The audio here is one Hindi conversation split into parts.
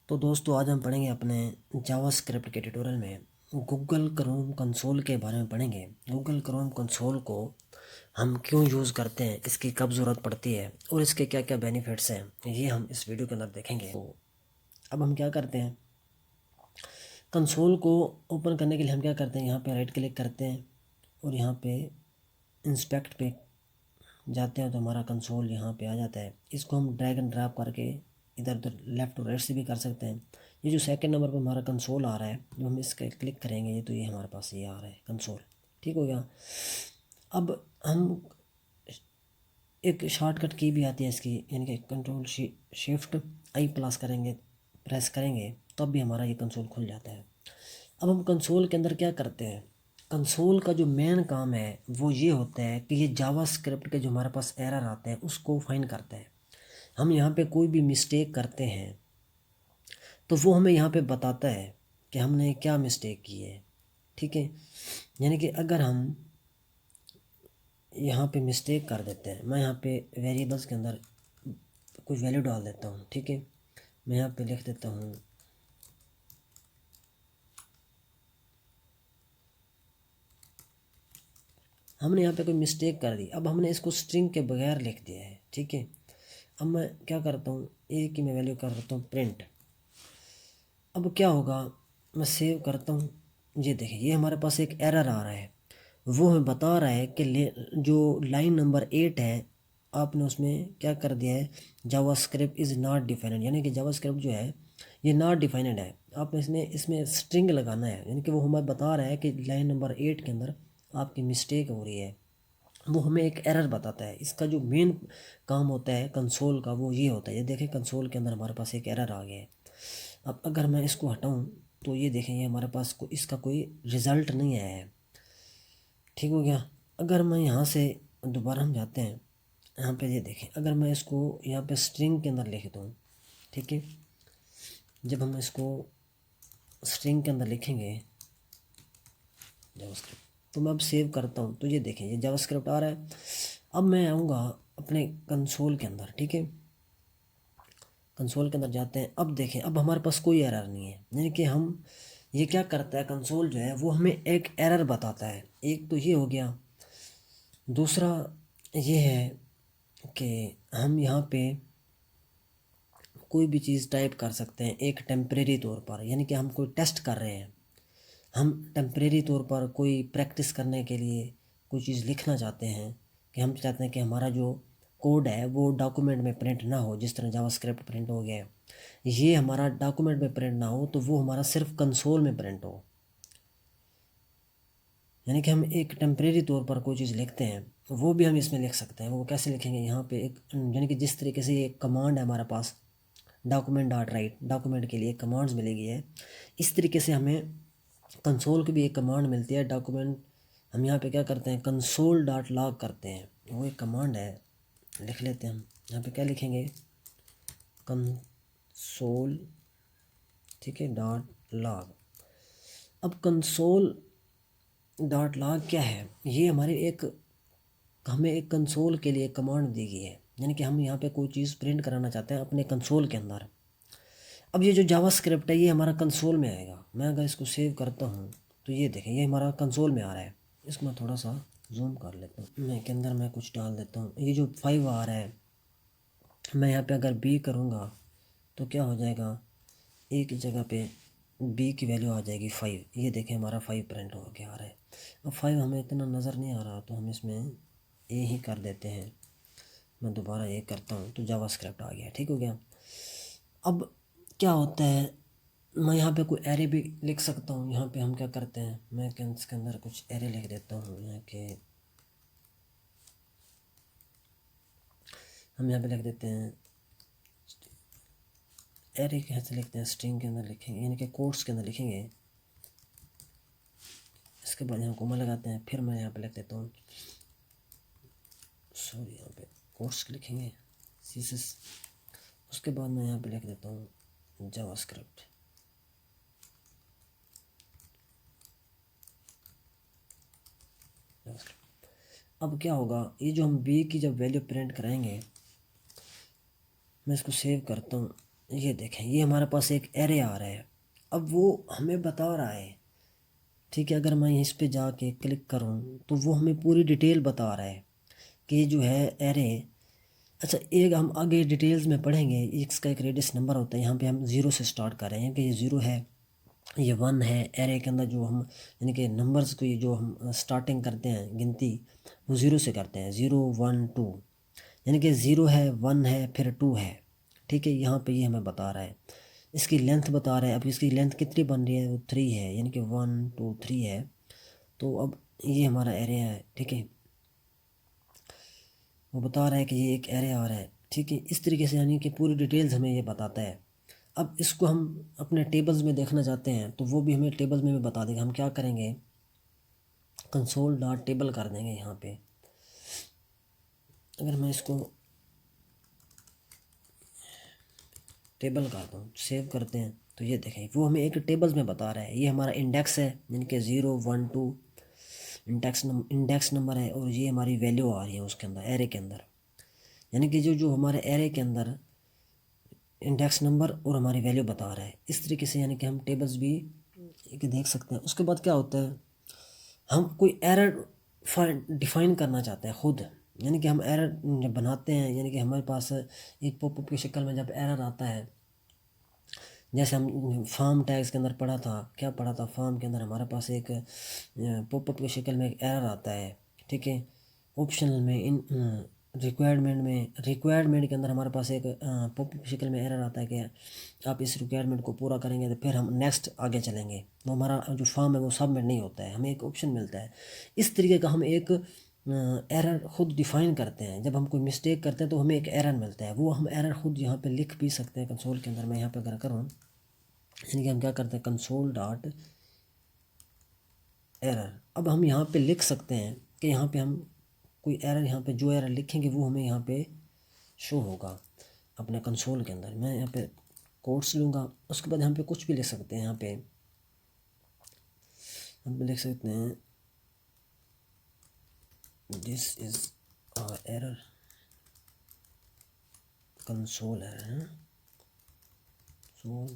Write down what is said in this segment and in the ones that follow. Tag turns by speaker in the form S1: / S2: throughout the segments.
S1: तो दोस्तों आज हम पढ़ेंगे अपने जावास्क्रिप्ट के ट्यूटोरियल में गूगल क्रोम कंसोल के बारे में पढ़ेंगे। गूगल क्रोम कंसोल को हम क्यों यूज़ करते हैं, इसकी कब ज़रूरत पड़ती है और इसके क्या क्या बेनिफिट्स हैं, ये हम इस वीडियो के अंदर देखेंगे। तो अब हम क्या करते हैं, कंसोल को ओपन करने के लिए हम क्या करते हैं, यहाँ पे राइट क्लिक करते हैं और यहाँ पे इंस्पेक्ट पे जाते हैं तो हमारा कंसोल यहाँ पे आ जाता है। इसको हम ड्रैग एंड ड्रॉप करके इधर उधर लेफ़्ट और राइट से भी कर सकते हैं। ये जो सेकंड नंबर पर हमारा कंसोल आ रहा है, जब हम इसका क्लिक करेंगे ये तो ये हमारे पास ये आ रहा है कंसोल। ठीक हो गया। अब हम एक शॉर्टकट की भी आती है इसकी, यानी कि कंट्रोल शिफ्ट आई प्लस करेंगे, प्रेस करेंगे तब भी हमारा ये कंसोल खुल जाता है। अब हम कंसोल के अंदर क्या करते हैं, कंसोल का जो मेन काम है वो ये होता है कि ये जावास्क्रिप्ट के जो हमारे पास एरर आते हैं उसको फाइंड करता है। हम यहाँ पे कोई भी मिस्टेक करते हैं तो वो हमें यहाँ पे बताता है कि हमने क्या मिस्टेक की है। ठीक है, यानी कि अगर हम यहाँ पे मिस्टेक कर देते हैं, मैं यहाँ पे वेरिएबल्स के अंदर कुछ वैल्यू डाल देता हूँ। ठीक है, मैं यहाँ पे लिख देता हूँ हमने यहाँ पे कोई मिस्टेक कर दी। अब हमने इसको स्ट्रिंग के बगैर लिख दिया है। ठीक है, अब मैं क्या करता हूँ, एक की मैं वैल्यू कर देता हूँ प्रिंट। अब क्या होगा, मैं सेव करता हूँ, ये देखिए ये हमारे पास एक एरर आ रहा है। वो हमें बता रहा है कि जो लाइन नंबर 8 है आपने उसमें क्या कर दिया है, जावास्क्रिप्ट इज़ नॉट डिफाइंड, यानी कि जावास्क्रिप्ट जो है ये नॉट डिफाइंड है। आपने इसमें स्ट्रिंग लगाना है, यानी कि वो हमें बता रहा है कि लाइन नंबर 8 के अंदर आपकी मिस्टेक हो रही है। वो हमें एक एरर बताता है। इसका जो मेन काम होता है कंसोल का वो ये होता है, ये देखें कंसोल के अंदर हमारे पास एक एरर आ गया है। अब अगर मैं इसको हटाऊं तो ये देखें ये हमारे पास इसका कोई रिज़ल्ट नहीं आया है। ठीक हो गया। अगर मैं यहाँ से दोबारा हम जाते हैं, यहाँ पे ये देखें अगर मैं इसको यहाँ पे स्ट्रिंग के अंदर लिख दूँ, ठीक है, जब हम इसको स्ट्रिंग के अंदर लिखेंगे जावास्क्रिप्ट, तो मैं अब सेव करता हूँ तो ये देखें ये जावास्क्रिप्ट आ रहा है। अब मैं आऊँगा अपने कंसोल के अंदर। ठीक है, कंसोल के अंदर जाते हैं, अब देखें अब हमारे पास कोई एरर नहीं है, यानी कि हम ये क्या करता है कंसोल जो है वो हमें एक एरर बताता है। एक तो ये हो गया, दूसरा ये है कि हम यहाँ पे कोई भी चीज़ टाइप कर सकते हैं एक टेम्परेरी तौर पर, यानी कि हम कोई टेस्ट कर रहे हैं, हम टेम्परेरी तौर पर कोई प्रैक्टिस करने के लिए कोई चीज़ लिखना चाहते हैं, कि हम चाहते हैं कि हमारा जो कोड है वो डॉक्यूमेंट में प्रिंट ना हो, जिस तरह जावास्क्रिप्ट प्रिंट हो गया है ये हमारा डॉक्यूमेंट में प्रिंट ना हो, तो वो हमारा सिर्फ कंसोल में प्रिंट हो। यानी कि हम एक टेम्परेरी तौर पर कोई चीज़ लिखते हैं वो भी हम इसमें लिख सकते हैं। वो कैसे लिखेंगे, यहाँ पे एक यानी कि जिस तरीके से ये कमांड है हमारे पास डॉक्यूमेंट डॉट राइट, डॉक्यूमेंट के लिए कमांड्स मिलेगी है, इस तरीके से हमें कंसोल की भी एक कमांड मिलती है डॉक्यूमेंट। हम यहाँ पे क्या करते हैं कंसोल डॉट लॉग करते हैं, वो एक कमांड है, लिख लेते हैं हम। यहाँ पे क्या लिखेंगे कंसोल, ठीक है, डॉट लॉग। अब कंसोल डॉट लॉग क्या है, ये हमारे हमें एक कंसोल के लिए कमांड दी गई है, यानी कि हम यहाँ पे कोई चीज़ प्रिंट कराना चाहते हैं अपने कंसोल के अंदर। अब ये जो जावास्क्रिप्ट है ये हमारा कंसोल में आएगा। मैं अगर इसको सेव करता हूँ तो ये देखें ये हमारा कंसोल में आ रहा है। इसको मैं थोड़ा सा जूम कर लेता हूँ, मैं के अंदर मैं कुछ डाल देता हूँ। ये जो 5 आ रहा है, मैं यहाँ पे अगर बी करूँगा तो क्या हो जाएगा, एक जगह पे बी की वैल्यू आ जाएगी 5। ये देखें हमारा 5 प्रिंट हो के आ रहा है। अब 5 हमें इतना नज़र नहीं आ रहा तो हम इसमें ए ही कर देते हैं। मैं दोबारा ये करता हूँ तो जावास्क्रिप्ट आ गया। ठीक हो गया। अब क्या होता है, मैं यहाँ पे कोई एरे भी लिख सकता हूँ। यहाँ पे हम क्या करते हैं, मैं इसके अंदर कुछ एरे लिख देता हूँ, यहाँ के हम यहाँ पे लिख देते हैं एरे कैसे लिखते हैं, स्ट्रिंग के अंदर लिखेंगे, यानी कि कोट्स के अंदर लिखेंगे। इसके बाद यहाँ कोमा लगाते हैं, फिर मैं यहाँ पे लिख देता हूँ सॉरी, यहाँ पे कोट्स लिखेंगे सीएसएस। उसके बाद मैं यहाँ पे लिख देता हूँ जावास्क्रिप्ट। अब क्या होगा, ये जो हम बी की जब वैल्यू प्रिंट कराएंगे, मैं इसको सेव करता हूँ, ये देखें, ये हमारे पास एक एरे आ रहा है। अब वो हमें बता रहा है, ठीक है, अगर मैं इस पे जाके क्लिक करूं तो वो हमें पूरी डिटेल बता रहा है कि ये जो है एरे। अच्छा, एक हम आगे डिटेल्स में पढ़ेंगे, इसका एक रेडियस नंबर होता है। यहाँ पे हम ज़ीरो से स्टार्ट कर रहे हैं कि ये ज़ीरो है, ये वन है। एरे के अंदर जो हम यानी कि नंबर्स को, ये जो हम स्टार्टिंग करते हैं गिनती, वो ज़ीरो से करते हैं, ज़ीरो वन टू। यानी कि ज़ीरो है, वन है, फिर टू है, ठीक है। यहाँ पे ये हमें बता रहा है, इसकी लेंथ बता रहा है। अब इसकी लेंथ कितनी बन रही है, वो थ्री है, यानी कि वन टू थ्री है। तो अब ये हमारा एरे है, ठीक है, वो बता रहा है कि ये एक एरे आ रहा है, ठीक है। इस तरीके से यानी कि पूरी डिटेल्स हमें ये बताता है। अब इसको हम अपने टेबल्स में देखना चाहते हैं तो वो भी हमें टेबल्स में भी बता देगा। हम क्या करेंगे, कंसोल डॉट टेबल कर देंगे यहाँ पे। अगर मैं इसको टेबल कर दूँ, सेव करते हैं, तो ये देखें वो हमें एक टेबल्स में बता रहा है। ये हमारा इंडेक्स है, यानी कि zero one two index number है, और ये हमारी वैल्यू आ रही है उसके अंदर, एरे के अंदर। यानी कि जो जो हमारे एरे के अंदर इंडेक्स नंबर और हमारी वैल्यू बता रहा है। इस तरीके से यानी कि हम टेबल्स भी एक देख सकते हैं। उसके बाद क्या होता है, हम कोई एरर डिफाइन करना चाहते हैं खुद। यानी कि हम एरर जब बनाते हैं, यानी कि हमारे पास एक पॉपअप की शक्ल में जब एरर आता है, जैसे हम फार्म टैग्स के अंदर पढ़ा था, क्या पढ़ा था, फार्म के अंदर हमारे पास एक पॉपअप की शक्ल में एक एरर आता है, ठीक है। ऑप्शनल में, इन रिक्वायरमेंट के अंदर हमारे पास एक पॉपअप की शक्ल में एरर आता है कि आप इस रिक्वायरमेंट को पूरा करेंगे तो फिर हम नेक्स्ट आगे चलेंगे। तो हमारा जो फॉर्म है वो सबमिट नहीं होता है, हमें एक ऑप्शन मिलता है। इस तरीके का हम एक एरर खुद डिफाइन करते हैं। जब हम कोई मिस्टेक करते हैं तो हमें एक एरर मिलता है, वो हम एरर खुद यहाँ पे लिख भी सकते हैं कंसोल के अंदर। मैं यहाँ पे अगर करूँ, यानी कि हम क्या करते हैं, कंसोल डॉट एरर। अब हम यहाँ पे लिख सकते हैं कि यहाँ पे हम कोई एरर, यहाँ पे जो एरर लिखेंगे वो हमें यहाँ पे शो होगा अपने कंसोल के अंदर। मैं यहाँ पे कोड्स लूँगा, उसके बाद यहाँ पे कुछ भी लिख सकते हैं। यहाँ पे हम लिख सकते हैं this is error, console error है, सो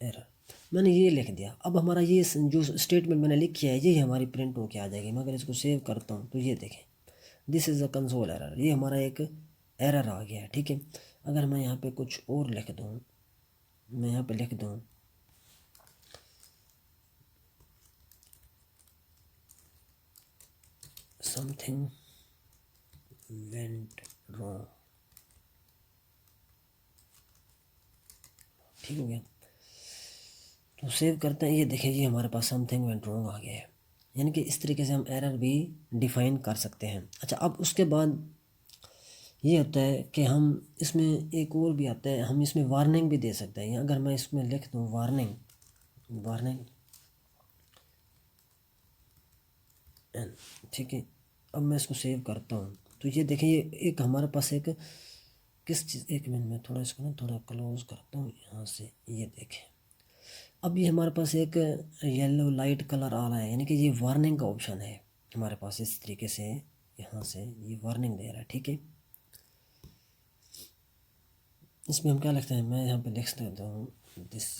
S1: एरर, मैंने ये लिख दिया। अब हमारा ये जो स्टेटमेंट मैंने लिखी है ये हमारी प्रिंट होके आ जाएगी। मैं अगर इसको सेव करता हूँ तो ये देखें, this is a console error, ये हमारा एक एरर आ गया है, ठीक है। अगर मैं यहाँ पे कुछ और लिख दूँ, मैं यहाँ पे लिख दूँ समथिंग वेंट रॉन्ग, ठीक हो गया। तो सेव करते हैं, ये देखें, ये हमारे पास समथिंग वेंट रॉन्ग आ गया है। यानी कि इस तरीके से हम एरर भी डिफाइन कर सकते हैं। अच्छा, अब उसके बाद ये होता है कि हम इसमें एक और भी आता है, हम इसमें वार्निंग भी दे सकते हैं। अगर मैं इसमें लिख दूँ वार्निंग, वार्निंग एन, ठीक है। अब मैं इसको सेव करता हूँ तो ये देखें, ये एक हमारे पास एक किस चीज़, एक मिनट में थोड़ा इसको ना थोड़ा क्लोज करता हूँ यहाँ से। ये देखें, अब ये हमारे पास एक येलो लाइट कलर आ रहा है, यानी कि ये वार्निंग का ऑप्शन है हमारे पास। इस तरीके से यहाँ से ये वार्निंग दे रहा है, ठीक है। इसमें हम क्या लिखते हैं, मैं यहाँ पे लिख देता हूँ दिस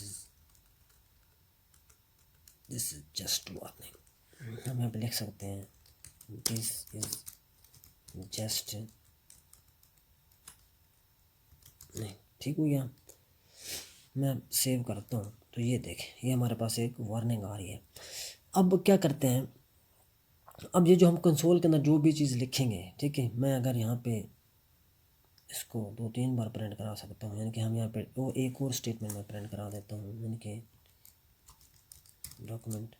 S1: इज जस्ट वार्निंग। हम यहाँ पे लिख सकते हैं दिस इज जस्ट, नहीं, ठीक हो गया। मैं सेव करता हूँ तो ये देखें, ये हमारे पास एक वार्निंग आ रही है। अब क्या करते हैं, अब ये जो हम कंसोल के अंदर जो भी चीज़ लिखेंगे, ठीक है, मैं अगर यहाँ पे इसको दो तीन बार प्रिंट करा सकता हूँ, यानी कि हम यहाँ पे वो एक और स्टेटमेंट में प्रिंट करा देता हूँ, यानी कि डॉक्यूमेंट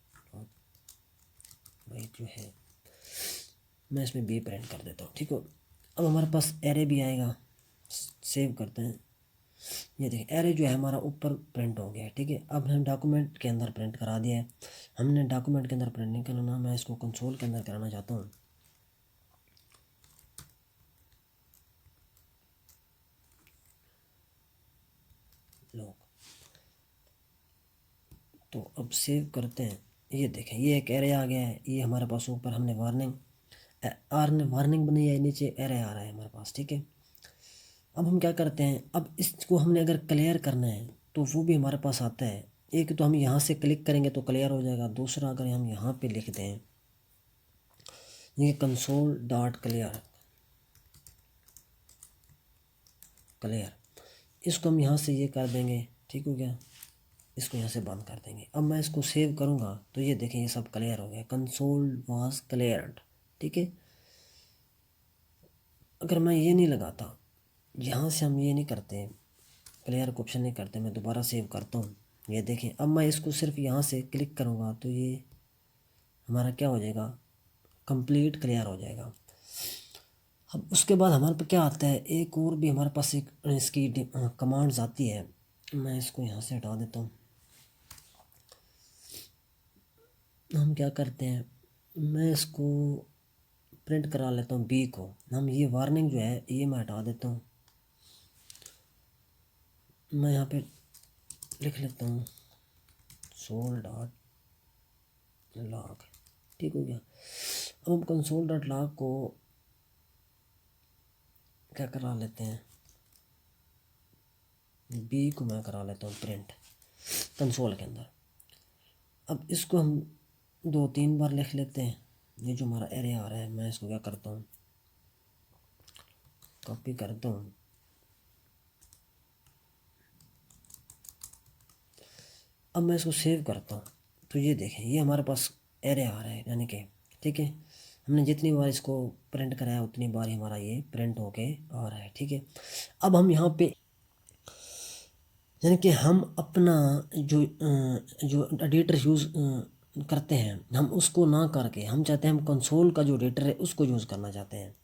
S1: भाई जो है, मैं इसमें बी प्रिंट कर देता हूँ, ठीक हो। अब हमारे पास एरे भी आएगा, सेव करते हैं। ये देखिए, एरे जो है हमारा ऊपर प्रिंट हो गया है, ठीक है। अब हमने डॉक्यूमेंट के अंदर प्रिंट करा दिया है। हमने डॉक्यूमेंट के अंदर प्रिंट नहीं कराना, मैं इसको कंसोल के अंदर कराना चाहता हूँ। लोग तो अब सेव करते हैं। ये देखें, ये एक एरे आ गया है, ये हमारे पास ऊपर हमने वार्निंग वार्निंग बनाई है, नीचे एरे आ रहा है हमारे पास, ठीक है। अब हम क्या करते हैं, अब इसको हमने अगर क्लियर करना है तो वो भी हमारे पास आता है। एक तो हम यहाँ से क्लिक करेंगे तो क्लियर हो जाएगा, दूसरा अगर हम यहाँ पे लिख दें ये कंसोल डॉट क्लियर, क्लियर, इसको हम यहाँ से ये कर देंगे, ठीक हो गया। इसको यहाँ से बंद कर देंगे। अब मैं इसको सेव करूँगा तो ये देखें ये सब क्लियर हो गया, कंसोल वाज क्लियर्ड, ठीक है। अगर मैं ये नहीं लगाता, यहाँ से हम ये नहीं करते, क्लियर का ऑप्शन नहीं करते, मैं दोबारा सेव करता हूँ, ये देखें अब मैं इसको सिर्फ यहाँ से क्लिक करूँगा तो ये हमारा क्या हो जाएगा, कंप्लीट क्लियर हो जाएगा। अब उसके बाद हमारे पास क्या आता है, एक और भी हमारे पास एक इसकी कमांड्स आती है। मैं इसको यहाँ से हटा देता हूँ। हम क्या करते हैं, मैं इसको प्रिंट करा लेता हूँ बी को। हम ये वार्निंग जो है ये मैं हटा देता हूँ। मैं यहाँ पे लिख लेता हूँ कंसोल डॉट लॉग, ठीक हो गया। अब हम कंसोल डॉट लॉग को क्या करा लेते हैं, बी को मैं करा लेता हूँ प्रिंट कंसोल के अंदर। अब इसको हम 2-3 बार लिख लेते हैं। ये जो हमारा एरे आ रहा है मैं इसको क्या करता हूँ, कॉपी करता हूँ। अब मैं इसको सेव करता हूँ तो ये देखें ये हमारे पास एरे आ रहा है, यानी कि ठीक है, हमने जितनी बार इसको प्रिंट कराया उतनी बार ही हमारा ये प्रिंट होके आ रहा है, ठीक है। अब हम यहाँ पे यानी कि हम अपना जो एडिटर यूज़ करते हैं हम उसको ना करके हम चाहते हैं हम कंसोल का जो एडिटर है उसको यूज़ करना चाहते हैं,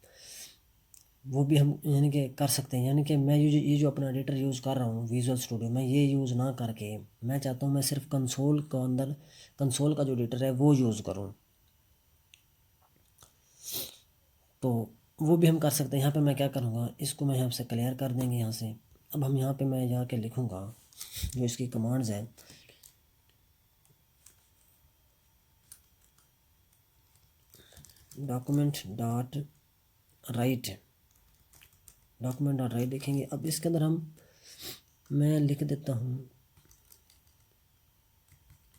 S1: वो भी हम यानी कि कर सकते हैं। यानी कि मैं ये जो अपना एडिटर यूज़ कर रहा हूँ विजुअल स्टूडियो, मैं ये यूज़ ना करके मैं चाहता हूँ मैं सिर्फ कंसोल के अंदर कंसोल का जो एडिटर है वो यूज़ करूँ, तो वो भी हम कर सकते हैं। यहाँ पे मैं क्या करूँगा, इसको मैं यहाँ से क्लियर कर देंगे यहाँ से। अब हम यहाँ पे मैं जाके लिखूँगा जो इसकी कमांड्स है, document dot right, document dot right देखेंगे। अब इसके अंदर हम मैं लिख देता हूँ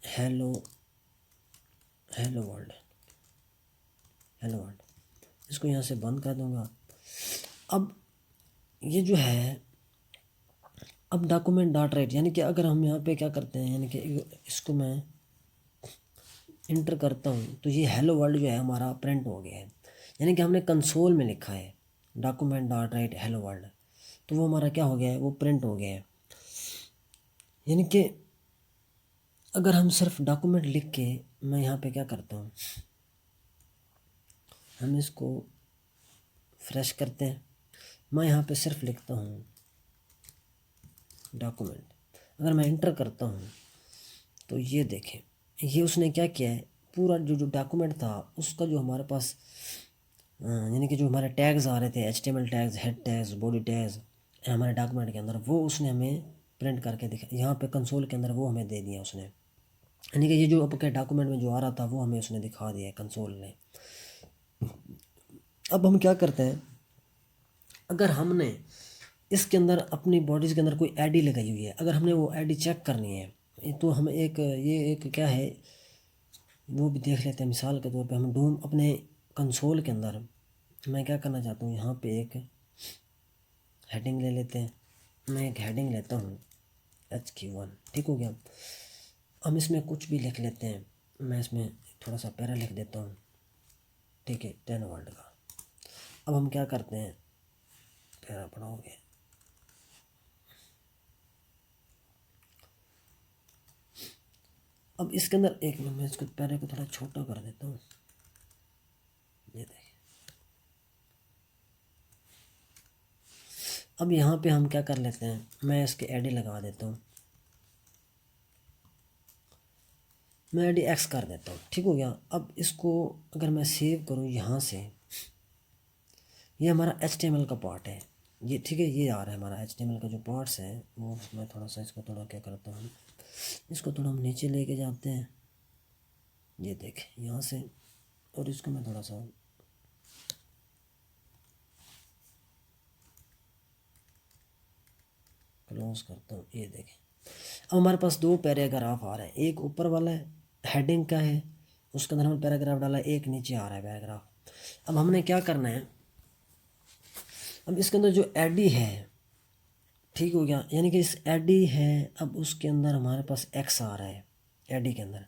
S1: hello hello world, hello world, इसको यहाँ से बंद कर दूँगा। अब ये जो है अब डॉक्यूमेंट डॉट राइट, यानी कि अगर हम यहाँ पे क्या करते हैं, यानी कि इसको मैं इंटर करता हूँ तो ये हेलो वर्ल्ड जो है हमारा प्रिंट हो गया है। यानी कि हमने कंसोल में लिखा है document dot right hello world, तो वो हमारा क्या हो गया है, वो प्रिंट हो गया है। यानी कि अगर हम सिर्फ डॉक्यूमेंट लिख के मैं यहाँ पे क्या करता हूँ, हम इसको फ्रेश करते हैं, मैं यहाँ पे सिर्फ लिखता हूँ डॉक्यूमेंट। अगर मैं इंटर करता हूँ तो ये देखें ये उसने क्या किया है, पूरा जो जो डॉक्यूमेंट था उसका जो हमारे पास यानी कि जो हमारे टैग्स आ रहे थे HTML tags, head tags, body tags हमारे डॉक्यूमेंट के अंदर, वो उसने हमें प्रिंट करके दिखा यहाँ पे कंसोल के अंदर वो हमें दे दिया उसने। यानी कि ये जो आपके डॉक्यूमेंट में जो आ रहा था वो हमें उसने दिखा दिया है कंसोल ने। अब हम क्या करते हैं, अगर हमने इसके अंदर अपनी बॉडीज़ के अंदर कोई आईडी लगाई हुई है, अगर हमने वो आईडी चेक करनी है तो हम एक क्या है वो भी देख लेते हैं। मिसाल के तौर पे हम डूम अपने कंसोल के अंदर मैं क्या करना चाहता हूँ, यहाँ पे एक हेडिंग ले लेते हैं। मैं एक हेडिंग लेता हूँ HQ1, ठीक हो गया। हम इसमें कुछ भी लिख लेते हैं, मैं इसमें थोड़ा सा पैरा लिख देता हूँ, ठीक है, 10 वर्ड का। अब हम क्या करते हैं, पैरा पढ़ाओगे, अब इसके अंदर एक मिनट मैं इसको पैरे को थोड़ा छोटा कर देता हूँ, ये देखिए। अब यहाँ पे हम क्या कर लेते हैं, मैं इसके आईडी लगा देता हूँ, मैं आईडी X कर देता हूँ, ठीक हो गया। अब इसको अगर मैं सेव करूँ यहाँ से, ये हमारा HTML का पार्ट है ये, ठीक है, ये आ रहा है हमारा HTML का जो पार्ट्स है वो। मैं थोड़ा सा इसको थोड़ा क्या करता हूँ, इसको थोड़ा हम नीचे लेके जाते हैं, ये देखें यहाँ से, और इसको मैं थोड़ा सा क्लोज करता हूँ। ये देखें, अब हमारे पास दो पैराग्राफ आ रहे हैं, एक ऊपर वाला है हेडिंग का है, उसके अंदर हमने पैराग्राफ डाला, एक नीचे आ रहा है पैराग्राफ। अब हमने क्या करना है, अब इसके अंदर जो एडी है, ठीक हो गया, यानी कि इस एडी है, अब उसके अंदर हमारे पास एक्स आ रहा है, एडी के अंदर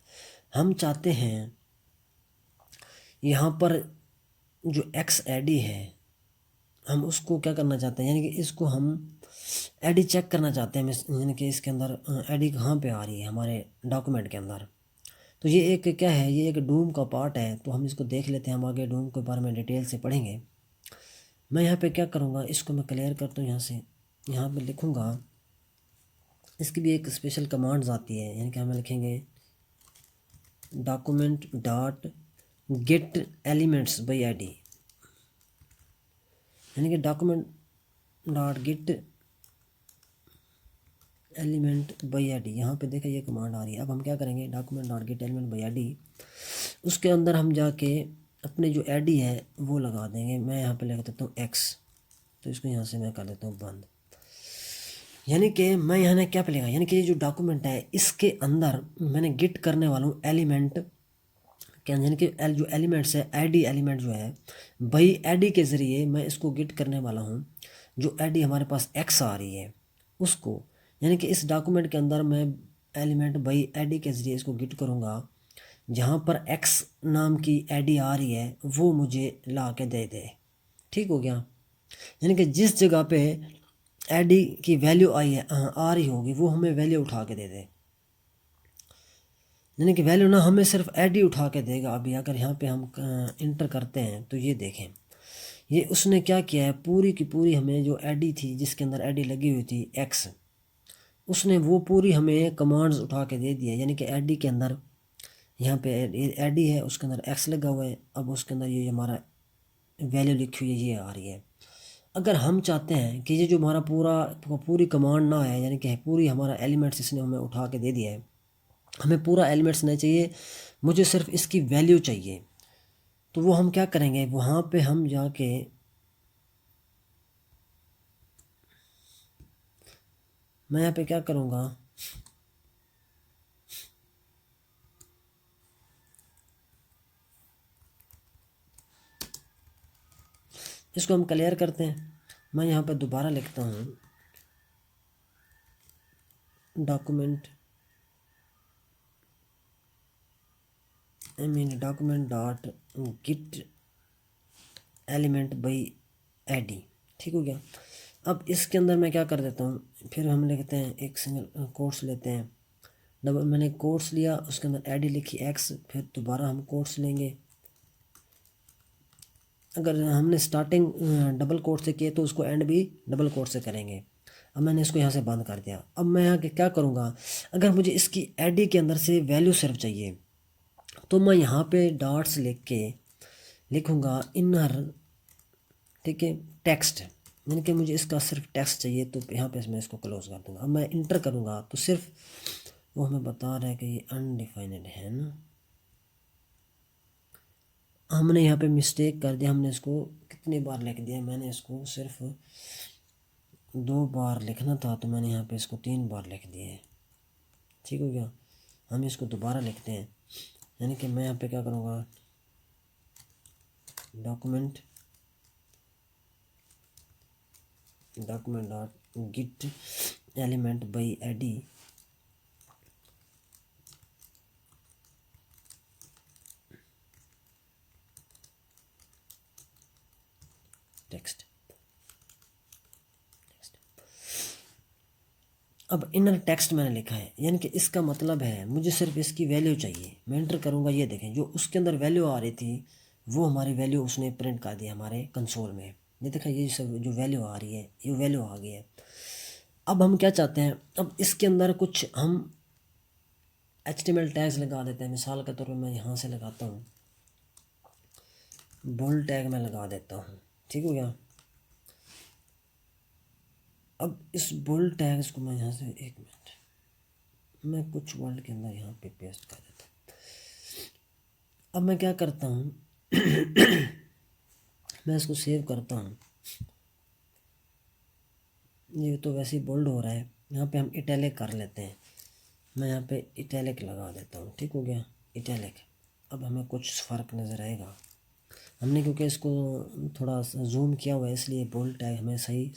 S1: हम चाहते हैं यहाँ पर जो एक्स एडी है हम उसको क्या करना चाहते हैं, यानी कि इसको हम एडी चेक करना चाहते हैं, यानी कि इसके अंदर एडी कहाँ पे आ रही है हमारे डॉक्यूमेंट के अंदर। तो ये एक क्या है, ये एक डूम का पार्ट है, तो हम इसको देख लेते हैं, हम आगे डूम के बारे में डिटेल से पढ़ेंगे। मैं यहाँ पे क्या करूँगा, इसको मैं क्लियर करता हूँ, यहाँ से यहाँ पे लिखूँगा, इसकी भी एक स्पेशल कमांड्स आती है, यानी कि हमें लिखेंगे document dot gate elements by I D, यानी कि document dot gate element by I D. यहाँ पे देखा ये कमांड आ रही है। अब हम क्या करेंगे, document dot gate element by I D, उसके अंदर हम जाके अपने जो आई डी है वो लगा देंगे। मैं यहाँ पे लिख देता हूँ एक्स, तो इसको यहाँ से मैं कर देता हूँ बंद। यानी कि मैं यहाँ क्या पे लेगा, यानी कि ये जो डॉक्यूमेंट है इसके अंदर मैंने गिट करने वाला हूँ एलिमेंट क्या, यानी कि जो एलिमेंट्स है आईडी एलिमेंट जो है भाई आईडी के ज़रिए मैं इसको गिट करने वाला हूँ। जो आईडी हमारे पास एक्स आ रही है उसको, यानी कि इस डॉक्यूमेंट के अंदर मैं एलिमेंट बाई आईडी के ज़रिए इसको गिट करूँगा। जहाँ पर एक्स नाम की आईडी आ रही है वो मुझे ला के दे दे, ठीक हो गया। यानी कि जिस जगह पे आईडी की वैल्यू आई है आ रही होगी वो हमें वैल्यू उठा के दे दे, यानी कि वैल्यू ना हमें सिर्फ आईडी उठा के देगा। अभी अगर यहाँ पे हम इंटर करते हैं तो ये देखें, ये उसने क्या किया है, पूरी की पूरी हमें जो आईडी थी जिसके अंदर आईडी लगी हुई थी एक्स, उसने वो पूरी हमें कमांड्स उठा के दे दिया। यानी कि आईडी के अंदर यहाँ पे आईडी है उसके अंदर एक्स लगा हुआ है, अब उसके अंदर ये हमारा वैल्यू लिखी हुई है ये आ रही है। अगर हम चाहते हैं कि ये जो हमारा पूरी कमांड ना है, यानी कि पूरी हमारा एलिमेंट्स इसने हमें उठा के दे दिया है, हमें पूरा एलिमेंट्स नहीं चाहिए, मुझे सिर्फ इसकी वैल्यू चाहिए, तो वो हम क्या करेंगे, वहाँ पे हम जाके मैं यहाँ पे क्या करूँगा, इसको हम क्लियर करते हैं। मैं यहाँ पे दोबारा लिखता हूँ document document dot get element by ID, ठीक हो गया। अब इसके अंदर मैं क्या कर देता हूँ, फिर हम लिखते हैं एक सिंगल कोट्स लेते हैं, डबल मैंने कोट्स लिया उसके अंदर आईडी लिखी एक्स, फिर दोबारा हम कोट्स लेंगे। अगर हमने स्टार्टिंग डबल कोट से किए तो उसको एंड भी डबल कोट से करेंगे। अब मैंने इसको यहाँ से बंद कर दिया। अब मैं यहाँ क्या करूँगा, अगर मुझे इसकी आईडी के अंदर से वैल्यू सिर्फ चाहिए तो मैं यहाँ पे डॉट्स लिख के लिखूँगा इनर, ठीक है, टेक्स्ट, यानी कि मुझे इसका सिर्फ टेक्स्ट चाहिए, तो यहाँ पे मैं इसको क्लोज कर दूँगा। अब मैं इंटर करूँगा तो सिर्फ वो हमें बता रहा है कि ये अनडिफाइंड है ना, हमने यहाँ पे मिस्टेक कर दिया, हमने इसको कितनी बार लिख दिया, मैंने इसको सिर्फ 2 बार लिखना था तो मैंने यहाँ पे इसको 3 बार लिख दिया है, ठीक हो गया। हम इसको दोबारा लिखते हैं, यानी कि मैं यहाँ पे क्या करूँगा, document dot get element by ID text. अब इनर टेक्स्ट मैंने लिखा है, यानी कि इसका मतलब है मुझे सिर्फ इसकी वैल्यू चाहिए। मैं एंटर करूँगा, ये देखें जो उसके अंदर वैल्यू आ रही थी वो हमारी वैल्यू उसने प्रिंट कर दिया हमारे कंसोल में। ये देखा, ये सब जो वैल्यू आ रही है ये वैल्यू आ गई है। अब हम क्या चाहते हैं, अब इसके अंदर कुछ हम HTML टैग्स लगा देते हैं। मिसाल के तौर पर मैं यहाँ से लगाता हूँ बोल्ड टैग मैं लगा देता हूँ, ठीक हो गया। अब इस बोल्ड टैग्स को मैं यहाँ से, एक मिनट, मैं कुछ वर्ड के अंदर यहाँ पे पेस्ट कर देता हूँ। अब मैं क्या करता हूँ मैं इसको सेव करता हूँ, ये तो वैसे ही बोल्ड हो रहा है। यहाँ पे हम इटैलिक कर लेते हैं। मैं यहाँ पे इटैलिक लगा देता हूँ, ठीक हो गया इटैलिक। अब हमें कुछ फ़र्क नज़र आएगा। हमने क्योंकि इसको थोड़ा जूम किया हुआ है इसलिए बोल्ड टैग हमें सही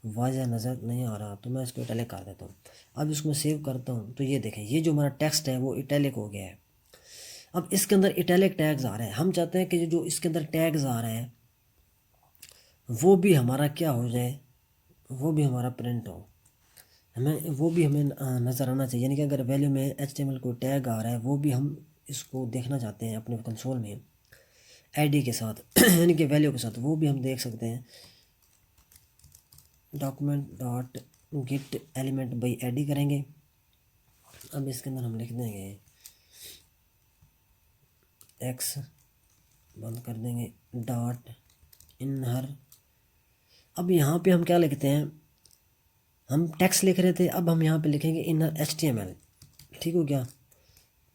S1: वाज़ह नज़र नहीं आ रहा, तो मैं इसको इटैलिक कर देता हूँ। अब इसको मैं सेव करता हूँ तो ये देखें, ये जो हमारा टेक्स्ट है वो इटैलिक हो गया है। अब इसके अंदर इटैलिक टैग्स आ रहे हैं, हम चाहते हैं कि जो इसके अंदर टैग्स आ रहे हैं वो भी हमारा क्या हो जाए, वो भी हमारा प्रिंट हो, हमें वो भी हमें नज़र आना चाहिए। यानी कि अगर वैल्यू में HTML कोई टैग आ रहा है वो भी हम इसको देखना चाहते हैं अपने कंसोल में ID के साथ यानी कि वैल्यू के साथ, वो भी हम देख सकते हैं। Document dot gate element by ID करेंगे। अब इसके अंदर हम लिख देंगे x, बंद कर देंगे, डॉट इनर। अब यहाँ पे हम क्या लिखते हैं, हम टेक्स्ट लिख रहे थे, अब हम यहाँ पे लिखेंगे इनर HTML, ठीक हो गया।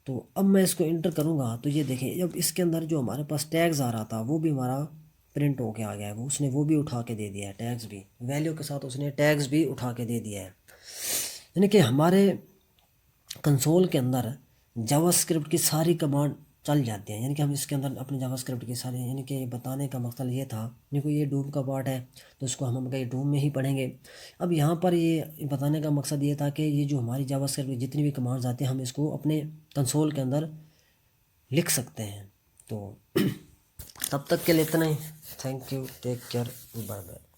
S1: तो अब मैं इसको इंटर करूँगा तो ये देखें, जब इसके अंदर जो हमारे पास टैग्स आ रहा था वो भी हमारा प्रिंट होके आ गया है, वो उसने वो भी उठा के दे दिया है, टैग्स भी वैल्यू के साथ उसने टैग्स भी उठा के दे दिया है। यानी कि हमारे कंसोल के अंदर जावास्क्रिप्ट की सारी कमांड चल जाती हैं। यानी कि हम इसके अंदर अपने जावास्क्रिप्ट की सारी, यानी कि बताने का मकसद ये था, देखो ये डूम का पार्ट है तो इसको हम कहीं डूम में ही पढ़ेंगे। अब यहाँ पर ये बताने का मकसद ये था कि ये जो हमारी जावास्क्रिप्ट की जितनी भी कमांड्स आती हैं हम इसको अपने कंसोल के अंदर लिख सकते हैं। तो तब तक के लिए इतना ही। Thank you, take care, bye bye.